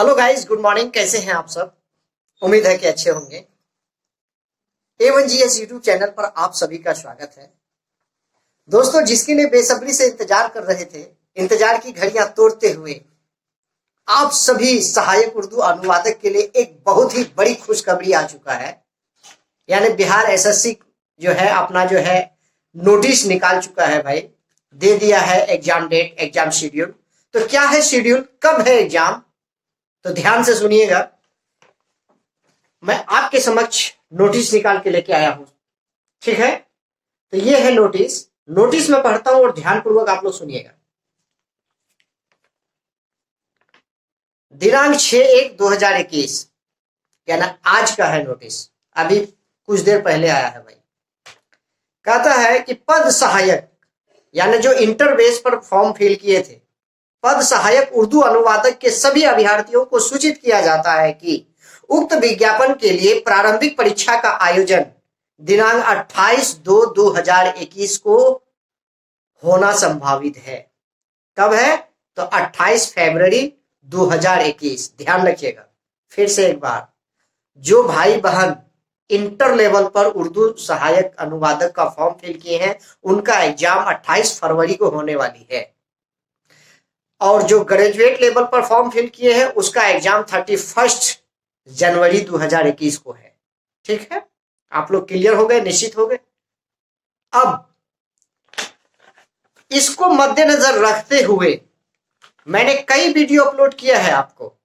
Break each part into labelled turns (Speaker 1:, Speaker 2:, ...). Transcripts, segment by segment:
Speaker 1: Hello guys, good morning. कैसे हैं आप सब? उम्मीद है कि अच्छे होंगे। A1GS यूट्यूब चैनल पर आप सभी का स्वागत है। दोस्तों, जिसके लिए बेसब्री से इंतजार कर रहे थे, इंतजार की घड़ियां तोड़ते हुए आप सभी सहायक उर्दू अनुवादक के लिए एक बहुत ही बड़ी खुशखबरी आ चुका है। यानी बिहार एसएससी जो है अपना जो है नोटिस निकाल चुका है भाई, दे दिया है एग्जाम डेट, एग्जाम शेड्यूल। तो क्या है शेड्यूल, कब है एग्जाम, तो ध्यान से सुनिएगा। मैं आपके समक्ष नोटिस निकाल के लेके आया हूं, ठीक है? तो ये है नोटिस। नोटिस में पढ़ता हूं और ध्यानपूर्वक आप लोग सुनिएगा। दिनांक 6/1/2021 यानी आज का है नोटिस, अभी कुछ देर पहले आया है भाई। कहता है कि पद सहायक यानी जो इंटर बेस पर फॉर्म फिल किए थे, पद सहायक उर्दू अनुवादक के सभी अभ्यर्थियों को सूचित किया जाता है कि उक्त विज्ञापन के लिए प्रारंभिक परीक्षा का आयोजन दिनांक 28/2/2021 को होना संभावित है। कब है? तो 28 फरवरी 2021। ध्यान रखिएगा फिर से एक बार, जो भाई बहन इंटर लेवल पर उर्दू सहायक अनुवादक का फॉर्म फिल किए हैं, उनका एग्जाम 28 फरवरी को होने वाली है। और जो ग्रेजुएट लेवल पर फॉर्म फिल किए हैं, उसका एग्जाम 31 जनवरी 2021 को है। ठीक है, आप लोग क्लियर हो गए, निश्चित हो गए। अब इसको मद्देनजर रखते हुए मैंने कई वीडियो अपलोड किया है आपको,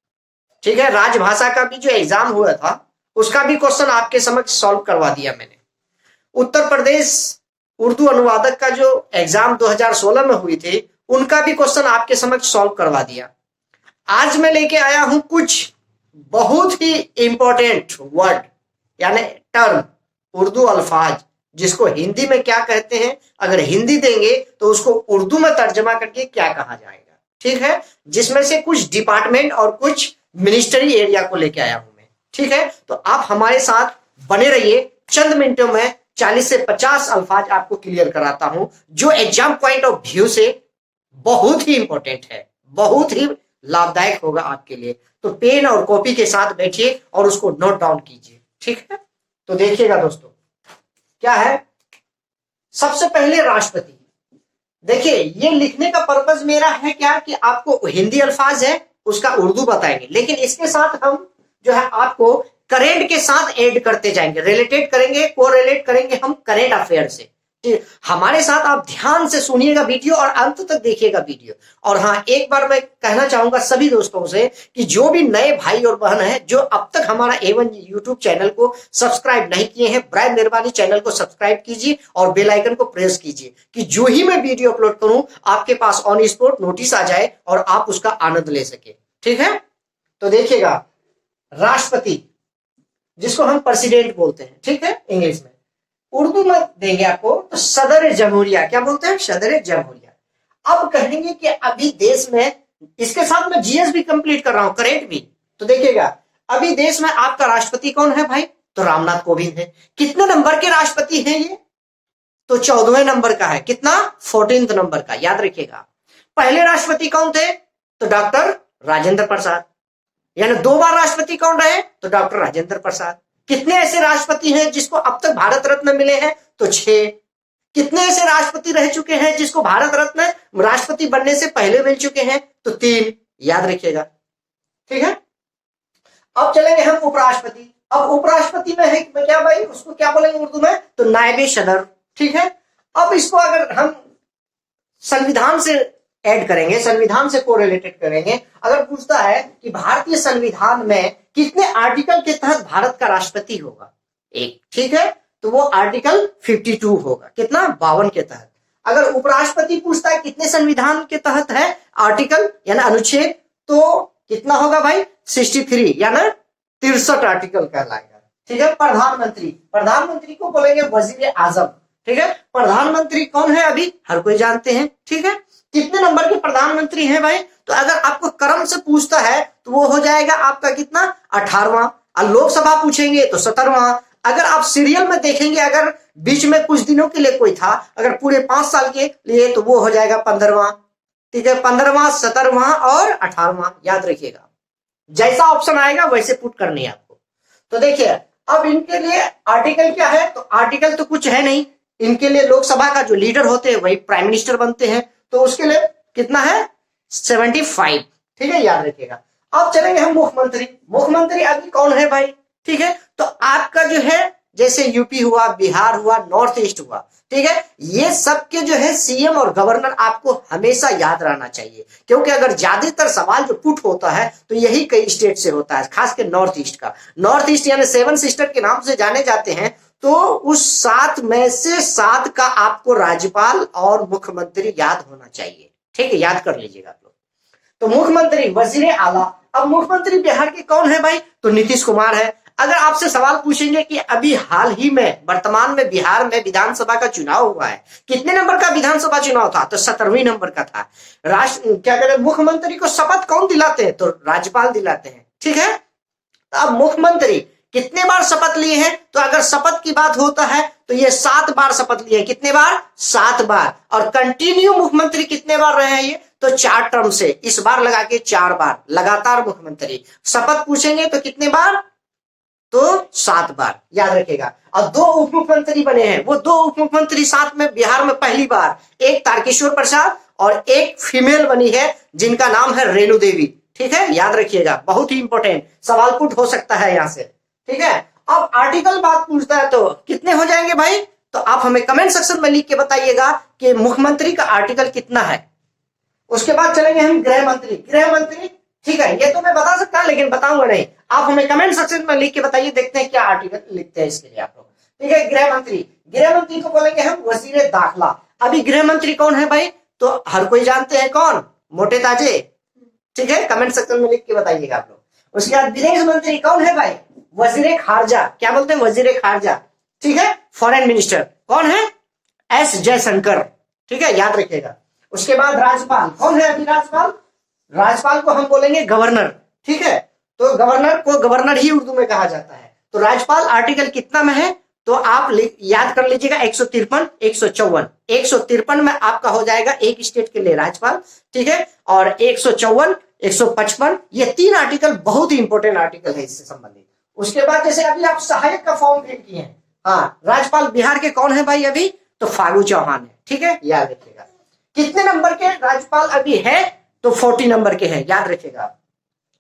Speaker 1: ठीक है? राजभाषा का भी जो एग्जाम हुआ था, उसका भी क्वेश्चन आपके समक्ष सॉल्व करवा दिया मैंने। उत्तर प्रदेश उर्दू अनुवादक का जो एग्जाम 2016 में हुई थी, उनका भी क्वेश्चन आपके समक्ष सॉल्व करवा दिया। आज मैं लेके आया हूं कुछ बहुत ही इंपॉर्टेंट वर्ड यानी टर्म, उर्दू अल्फाज, जिसको हिंदी में क्या कहते हैं, अगर हिंदी देंगे तो उसको उर्दू में तर्जमा करके क्या कहा जाएगा, ठीक है? जिसमें से कुछ डिपार्टमेंट और कुछ मिनिस्ट्री एरिया को लेके आया हूं मैं, ठीक है? तो आप हमारे साथ बने रहिए। चंद मिनटों में 40 से 50 अल्फाज आपको क्लियर कराता हूं, जो एग्जाम पॉइंट ऑफ व्यू से बहुत ही इंपॉर्टेंट है, बहुत ही लाभदायक होगा आपके लिए। तो पेन और कॉपी के साथ बैठिए और उसको नोट डाउन कीजिए, ठीक है? तो देखिएगा दोस्तों, क्या है? सबसे पहले राष्ट्रपति। देखिए, ये लिखने का पर्पस मेरा है क्या कि आपको हिंदी अल्फाज है उसका उर्दू बताएंगे, लेकिन इसके साथ हम जो है आपको करेंट के साथ ऐड करते जाएंगे, रिलेटेड करेंगे, कोरिलेट करेंगे हम करेंट अफेयर से। हमारे साथ आप ध्यान से सुनिएगा वीडियो और अंत तक देखिएगा वीडियो। और हाँ, एक बार मैं कहना चाहूंगा सभी दोस्तों से कि जो भी नए भाई और बहन हैं जो अब तक हमारा A1 यूट्यूब चैनल को सब्सक्राइब नहीं किए हैं, बराए मेहरबानी चैनल को सब्सक्राइब कीजिए और बेल आइकन को प्रेस कीजिए कि जो ही मैं वीडियो अपलोड करूं आपके पास ऑन स्पॉट नोटिस आ जाए और आप उसका आनंद ले सके, ठीक है? तो देखिएगा, राष्ट्रपति जिसको हम प्रेसिडेंट बोलते हैं, ठीक है, इंग्लिश में। उर्दू में देंगे आपको तो सदर जमहूरिया। क्या बोलते हैं? सदर जमहूरिया। अब कहेंगे कि अभी देश में, इसके साथ मैं जीएस भी कंप्लीट कर रहा हूं, करेंट भी। तो देखिएगा, अभी देश में आपका राष्ट्रपति कौन है भाई? तो रामनाथ कोविंद है। कितने नंबर के राष्ट्रपति हैं ये? तो 14वें नंबर का है। कितना? 14th नंबर का, याद रखिएगा। पहले राष्ट्रपति कौन थे? तो डॉक्टर राजेंद्र प्रसाद। यानी 2 बार राष्ट्रपति कौन रहे? तो डॉक्टर राजेंद्र प्रसाद। कितने ऐसे राष्ट्रपति हैं जिसको अब तक भारत रत्न मिले हैं? तो 6। कितने ऐसे राष्ट्रपति रह चुके हैं जिसको भारत रत्न राष्ट्रपति बनने से पहले मिल चुके हैं? तो 3, याद रखिएगा, ठीक है? अब चलेंगे हम उपराष्ट्रपति। अब उपराष्ट्रपति में है क्या भाई? उसको क्या बोलेंगे उर्दू में? तो नायब सदर, ठीक है? अब इसको अगर हम संविधान से ऐड करेंगे, संविधान से कोरिलेटेड करेंगे, अगर पूछता है कि भारतीय संविधान में कितने आर्टिकल के तहत भारत का राष्ट्रपति होगा? 1, ठीक है? तो वो आर्टिकल 52 होगा। कितना? 52 के तहत। अगर उपराष्ट्रपति पूछता है कितने संविधान के तहत है आर्टिकल यानी अनुच्छेद, तो कितना होगा भाई? 63 यानी 63 आर्टिकल कहलाएगा, ठीक है? प्रधानमंत्री, प्रधानमंत्री को बोलेंगे वजीर आजम, ठीक है? प्रधानमंत्री कौन है अभी हर कोई जानते हैं, ठीक है? कितने नंबर के प्रधानमंत्री हैं भाई? तो अगर आपको क्रम से पूछता है तो वो हो जाएगा आपका कितना? 18वां। और लोकसभा पूछेंगे तो 17वां। अगर आप सीरियल में देखेंगे, अगर बीच में कुछ दिनों के लिए कोई था, अगर पूरे 5 साल के लिए, तो वो हो जाएगा 15वां, ठीक है? 15वां, 17वां और 18वां, याद रखिएगा। जैसा ऑप्शन आएगा वैसे पुट करनी है आपको। तो देखिए अब इनके लिए आर्टिकल क्या है, तो आर्टिकल तो कुछ है नहीं, इनके लिए लोकसभा का जो लीडर होते हैं वही प्राइम मिनिस्टर बनते हैं, तो उसके लिए कितना है 75, ठीक है, याद रखिएगा। अब चलेंगे हम मुख्यमंत्री। मुख्यमंत्री अभी कौन है भाई, ठीक है, तो आपका जो है जैसे यूपी हुआ, बिहार हुआ, नॉर्थ ईस्ट हुआ, ठीक है, ये सब के जो है सीएम और गवर्नर आपको हमेशा याद रहना चाहिए, क्योंकि अगर ज्यादातर सवाल जो पुट होता है तो यही कई स्टेट से होता है, खासकर नॉर्थ ईस्ट का। नॉर्थ ईस्ट यानी 7 सिस्टर के नाम से जाने जाते हैं, तो उस 7 में से 7 का आपको राज्यपाल और मुख्यमंत्री याद होना चाहिए, ठीक है, याद कर लीजिएगा आप लोग। तो मुख्यमंत्री, वजीर आला। अब मुख्यमंत्री बिहार के कौन है भाई, तो नीतीश कुमार है। अगर आपसे सवाल पूछेंगे कि अभी हाल ही में वर्तमान में बिहार में विधानसभा का चुनाव हुआ है, कितने नंबर का विधानसभा चुनाव था, तो 17वें नंबर का था। क्या कहते हैं, मुख्यमंत्री को शपथ कौन दिलाते हैं, तो राज्यपाल दिलाते हैं, ठीक है। अब मुख्यमंत्री कितने बार शपथ लिए हैं, तो अगर शपथ की बात होता है तो ये 7 बार शपथ लिए। कितने बार, 7 बार। और कंटिन्यू मुख्यमंत्री कितने बार रहे हैं ये, तो 4 टर्म से, इस बार लगा के 4 बार लगातार मुख्यमंत्री। शपथ पूछेंगे तो कितने बार, तो 7 बार, याद रखेगा। और 2 उप मुख्यमंत्री बने हैं, वो 2 उप मुख्यमंत्री साथ में बिहार में पहली बार, एक तारकिशोर प्रसाद और एक फीमेल बनी है जिनका नाम है रेणु देवी, ठीक है, याद रखिएगा, बहुत ही इंपॉर्टेंट सवाल पुट हो सकता है यहां से, ठीक है। अब आर्टिकल बात पूछता है तो कितने हो जाएंगे भाई, तो आप हमें कमेंट सेक्शन में लिख के बताइएगा कि मुख्यमंत्री का आर्टिकल कितना है। उसके बाद चलेंगे हम गृह मंत्री। गृह मंत्री, ठीक है, ये तो मैं बता सकता हूं लेकिन बताऊंगा नहीं, आप हमें कमेंट सेक्शन में लिख के बताइए, देखते हैं क्या आर्टिकल लिखते हैं इसके लिए आप लोग, ठीक है। गृह मंत्री, गृह मंत्री को बोलेंगे हम वजीर दाखिला। अभी गृह मंत्री कौन है भाई, तो हर कोई जानते हैं कौन, मोटे ताजे, ठीक है, कमेंट सेक्शन में लिख के बताइएगा आप लोग। उसके बाद विदेश मंत्री कौन है भाई, वजीर खारजा, क्या बोलते हैं, वजीर खारजा, ठीक है, फॉरेन मिनिस्टर कौन है, एस जयशंकर, ठीक है, याद रखिएगा। उसके बाद राज्यपाल कौन है, अभी राज्यपाल, राज्यपाल को हम बोलेंगे गवर्नर, ठीक है, तो गवर्नर को गवर्नर ही उर्दू में कहा जाता है। तो राज्यपाल आर्टिकल कितना में है, तो आप याद कर लीजिएगा 153, 154, 153 में आपका हो जाएगा एक स्टेट के लिए राज्यपाल, ठीक है, और 154, 155, ये 3 आर्टिकल बहुत ही इंपॉर्टेंट आर्टिकल है इससे संबंधित। उसके बाद जैसे अभी आप सहायक का फॉर्म फिल किए हैं, हाँ, राज्यपाल बिहार के कौन है भाई अभी, तो फागू चौहान है, ठीक है, याद रखिएगा। कितने नंबर के राज्यपाल अभी है, तो 40 नंबर के हैं, याद रखिएगा।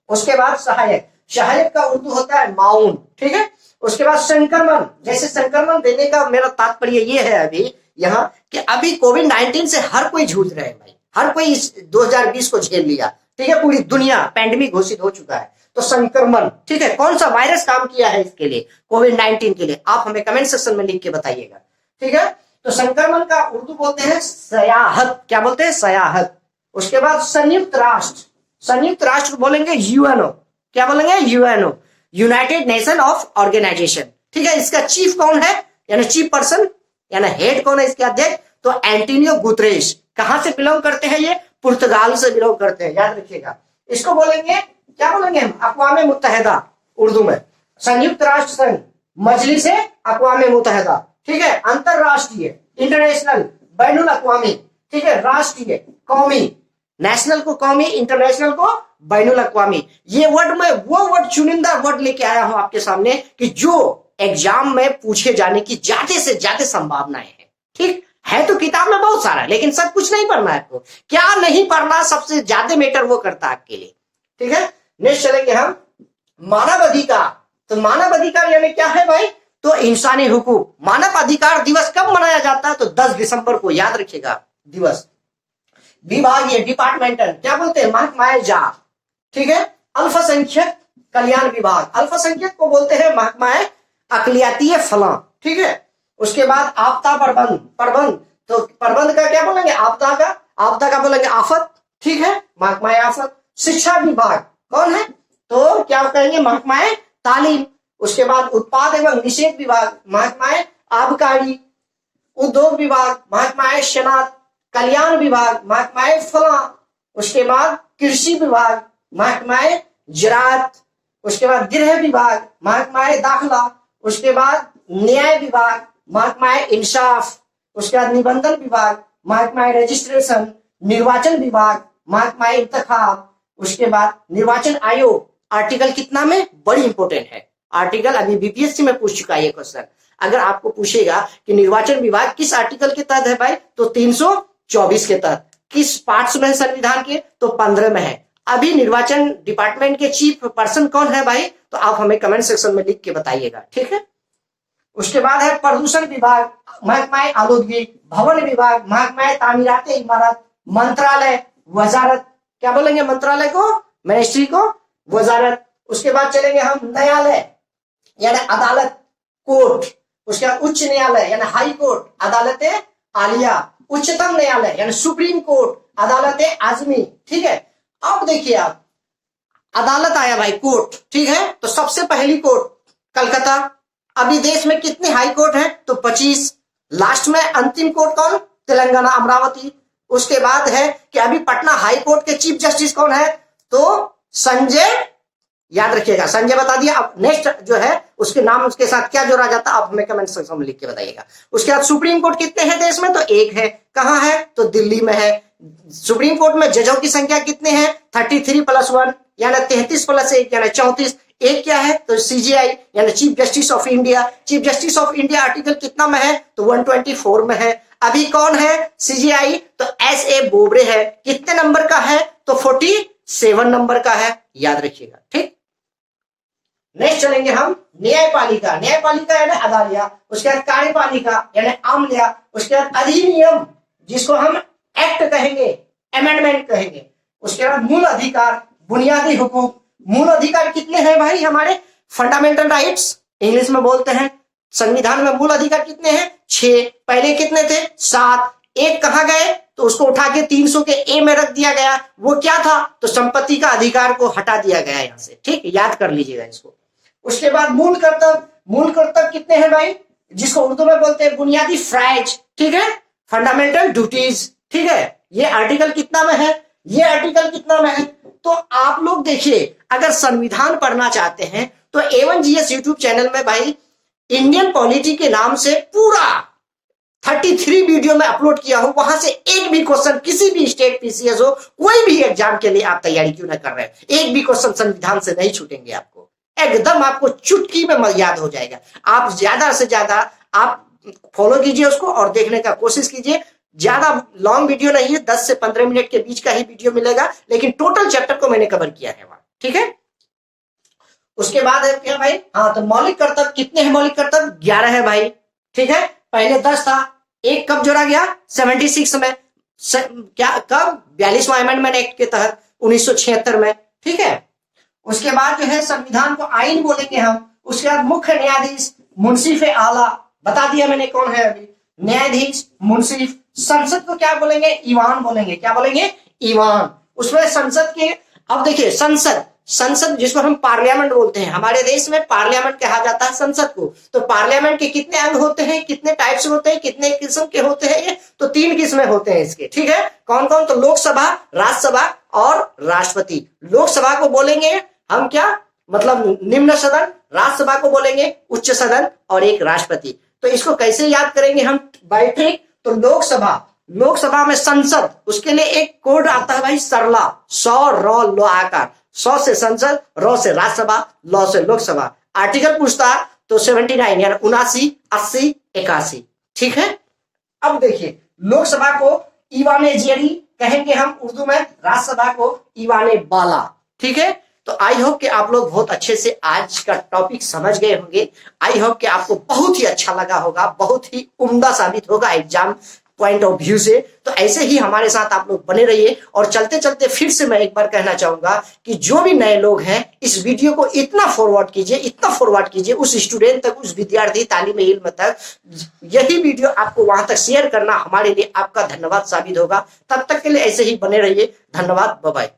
Speaker 1: उसके बाद सहायक, सहायक का उर्दू होता है माउन, ठीक है। उसके बाद संक्रमण, जैसे संक्रमण देने का मेरा तात्पर्य ये है अभी यहाँ कि अभी कोविड-19 से हर कोई जूझ रहे हैं भाई, हर कोई इस 2020 को झेल लिया, ठीक है, पूरी दुनिया पैंडेमिक घोषित हो चुका है, तो संक्रमण, ठीक है, कौन सा वायरस काम किया है इसके लिए, कोविड-19 के लिए, आप हमें कमेंट सेक्शन में लिख के बताइएगा, ठीक है। तो संक्रमण का उर्दू बोलते हैं सयाहत, क्या बोलते हैं, सयाहत। उसके बाद संयुक्त राष्ट्र, संयुक्त राष्ट्र बोलेंगे यूएनओ, क्या बोलेंगे, UNO, united nation of organization, ठीक है। इसका चीफ कौन है, यानी चीफ पर्सन, यानी हेड कौन है इसके अध्यक्ष, तो एंटोनियो गुतरेश। कहां से बिलोंग करते हैं ये, पुर्तगाल से बिलोंग करते हैं, याद रखिएगा। इसको बोलेंगे, क्या बोलेंगे हम, अक़वाम मुत्तहिदा उर्दू में, संयुक्त राष्ट्र संघ, मजलिस अक़वाम मुत्तहिदा, ठीक है, अंतरराष्ट्रीय, इंटरनेशनल, बैनुल अक़वामी, ठीक है, राष्ट्रीय, कौमी, नेशनल को कौमी, इंटरनेशनल को बैनुल अक़वामी। ये वर्ड में वो वर्ड, चुनिंदा वर्ड लेके आया हूं आपके सामने कि जो एग्जाम में पूछे जाने की ज्यादा से ज्यादा संभावनाएं हैं, ठीक है। तो किताब में बहुत सारा, लेकिन सब कुछ नहीं पढ़ना है आपको, क्या नहीं पढ़ना सबसे ज्यादा मैटर वो करता है आपके लिए, ठीक है। नेक्स्ट चलेंगे हम मानव अधिकार। तो मानव अधिकार यानी क्या है भाई, तो इंसानी हुकूक। मानव अधिकार दिवस कब मनाया जाता है, तो 10 दिसंबर को, याद रखिएगा दिवस। विभागीय, डिपार्टमेंटल, क्या बोलते हैं, महकमाए जात, ठीक है। अल्पसंख्यक कल्याण विभाग, अल्पसंख्यक को बोलते हैं महकमाए अकलियातीय फलां, ठीक है। उसके बाद आपदा प्रबंध, प्रबंध, तो प्रबंध का क्या बोलेंगे, आपदा का बोलेंगे आफत, ठीक है, महकमाए आफत। शिक्षा विभाग कौन है, तो क्या कहेंगे, महकमाए तालीम। उसके बाद उत्पाद एवं निषेध विभाग, महकमाए आबकारी। उद्योग विभाग, महकमाए शनात। कल्याण विभाग, महकमाए फलां। उसके बाद कृषि विभाग, महकमाए ज़राअत। उसके बाद गृह विभाग, महकमाए दाखिला। उसके बाद न्याय विभाग, महकमाए इंसाफ। उसके बाद निबंधन विभाग, महकमाए रजिस्ट्रेशन। निर्वाचन विभाग, महकमाए इंतखाब। उसके बाद निर्वाचन आयोग, आर्टिकल कितना में, बड़ी इंपॉर्टेंट है आर्टिकल, अभी बीपीएससी में पूछ चुका है ये क्वेश्चन। अगर आपको पूछेगा कि निर्वाचन विभाग किस आर्टिकल के तहत है भाई, तो 324 के तहत। किस पार्ट्स में है संविधान के, तो 15 में है। अभी निर्वाचन डिपार्टमेंट के चीफ पर्सन कौन है भाई, तो आप हमें कमेंट सेक्शन में लिख के बताइएगा, ठीक है। उसके बाद है प्रदूषण विभाग, महकमा आलूदगी, भवन विभाग, महकमा तामीरात इमारत, मंत्रालय, वजारत, क्या बोलेंगे मंत्रालय को, मिनिस्ट्री को, वजारत। उसके बाद चलेंगे हम न्यायालय यानी अदालत, कोर्ट। उसके बाद उच्च न्यायालय यानी हाई कोर्ट, अदालत आलिया, उच्चतम न्यायालय यानी सुप्रीम कोर्ट, अदालत आजमी, ठीक है। अब देखिए आप, अदालत आया भाई, कोर्ट, ठीक है। तो सबसे पहली कोर्ट कलकत्ता। अभी देश में कितने हाई कोर्ट हैं, तो 25। लास्ट में अंतिम कोर्ट कौन, तेलंगाना अमरावती। उसके बाद है कि अभी पटना हाई कोर्ट के चीफ जस्टिस कौन है, तो संजय, याद रखिएगा संजय बता दिया। अब नेक्स्ट जो है उसके नाम उसके साथ क्या जोड़ा जाता है आप हमें कमेंट सेक्शन में लिख के बताइएगा। उसके बाद सुप्रीम कोर्ट कितने हैं देश में, तो एक है। कहां है, तो दिल्ली में है। सुप्रीम कोर्ट में जजों की संख्या कितने हैं, 33 + 1 यानी 33 + 1 यानी 34। एक क्या है, तो सीजीआई यानी chief justice of India. Chief justice of India article कितना में है, तो 124 में है। अभी कौन है सीजीआई, तो एस.ए. बोबड़े है। कितने नंबर का है, तो 47 नंबर का है, याद रखिएगा, ठीक। नेक्स्ट चलेंगे हम न्यायपालिका। न्यायपालिका यानी अदालिया। उसके बाद कार्यपालिका यानी आमलिया। उसके बाद अधिनियम जिसको हम एक्ट कहेंगे, अमेंडमेंट कहेंगे। उसके बाद मूल अधिकार, बुनियादी हुकूक। मूल अधिकार कितने हैं भाई हमारे, फंडामेंटल राइट्स इंग्लिश में बोलते हैं। संविधान में मूल अधिकार कितने हैं, 6। पहले कितने थे, 7। एक कहां गए, तो उसको उठा के 300 के ए में रख दिया गया। वो क्या था, तो संपत्ति का अधिकार को हटा दिया गया यहां से, ठीक, याद कर लीजिएगा इसको। उसके बाद मूल कर्तव्य। मूल कर्तव्य कितने हैं भाई, जिसको उर्दू में बोलते हैं बुनियादी फ्राइज, ठीक है, फंडामेंटल ड्यूटीज, ठीक है। ये आर्टिकल कितना में है, ये आर्टिकल कितना में है। तो आप लोग देखिए, अगर संविधान पढ़ना चाहते हैं तो A1 GS यूट्यूब चैनल में भाई इंडियन पॉलिटी के नाम से पूरा 33 वीडियो में अपलोड किया हूं। वहां से एक भी क्वेश्चन, किसी भी स्टेट पीसीएस हो, कोई भी एग्जाम के लिए आप तैयारी क्यों ना कर रहे हैं, एक भी क्वेश्चन संविधान से नहीं छूटेंगे आपको, एकदम आपको चुटकी में याद हो जाएगा। आप ज्यादा से ज्यादा आप फॉलो कीजिए उसको और देखने का कोशिश कीजिए। ज्यादा लॉन्ग वीडियो नहीं है, 10 से 15 मिनट के बीच का ही वीडियो मिलेगा, लेकिन टोटल चैप्टर को मैंने कवर किया है वहां, ठीक है। उसके बाद है क्या भाई, हाँ, तो मौलिक कर्तव्य कितने हैं, मौलिक कर्तव्य 11 है भाई, ठीक है। पहले 10 था, एक कब जोड़ा गया, 76 में, क्या कब, 42वां अमेंडमेंट एक्ट के तहत 1976 में, ठीक है। उसके बाद जो है संविधान को आइन बोलेंगे हम। उसके बाद मुख्य न्यायाधीश, मुंसिफ आला, बता दिया मैंने कौन है अभी, न्यायाधीश, मुंसिफ। संसद को क्या बोलेंगे, ईवान बोलेंगे, क्या बोलेंगे, ईवान। उसमें संसद के, अब देखिए संसद जिसको हम पार्लियामेंट बोलते हैं, हमारे देश में पार्लियामेंट कहा जाता है संसद को। तो पार्लियामेंट के कितने अंग होते हैं, कितने टाइप्स होते हैं, कितने किस्म के होते हैं, ये तो 3 किस्में होते हैं इसके, ठीक है। कौन कौन, तो लोकसभा, राज्यसभा और राष्ट्रपति। लोकसभा को बोलेंगे हम क्या, मतलब निम्न सदन, राज्यसभा को बोलेंगे उच्च सदन और एक राष्ट्रपति। तो इसको कैसे याद करेंगे हम, बाय ट्रिक, तो लोकसभा में संसद, उसके लिए एक कोड आता है भाई, सरला, 100 रॉ लो आकार, 100 से संसद, रॉ से राज्यसभा, लॉ से लोकसभा। आर्टिकल पूछता तो 79 यानी 79, 80, 81, ठीक है। अब देखिए लोकसभा को ईवाने जेरी कहेंगे हम उर्दू में, राज्यसभा को ईवाने बाला, ठीक है। तो आई होप कि आप लोग बहुत अच्छे से आज का टॉपिक समझ गए होंगे। आई होप कि आपको बहुत ही अच्छा लगा होगा, बहुत ही उम्दा साबित होगा एग्जाम पॉइंट ऑफ व्यू से। तो ऐसे ही हमारे साथ आप लोग बने रहिए। और चलते चलते फिर से मैं एक बार कहना चाहूंगा कि जो भी नए लोग हैं, इस वीडियो को इतना फॉरवर्ड कीजिए उस स्टूडेंट तक, उस विद्यार्थी तालीम इल्म तक। यही वीडियो आपको वहां तक शेयर करना हमारे लिए आपका धन्यवाद साबित होगा। तब तक के लिए ऐसे ही बने रहिए। धन्यवाद, बाय बाय।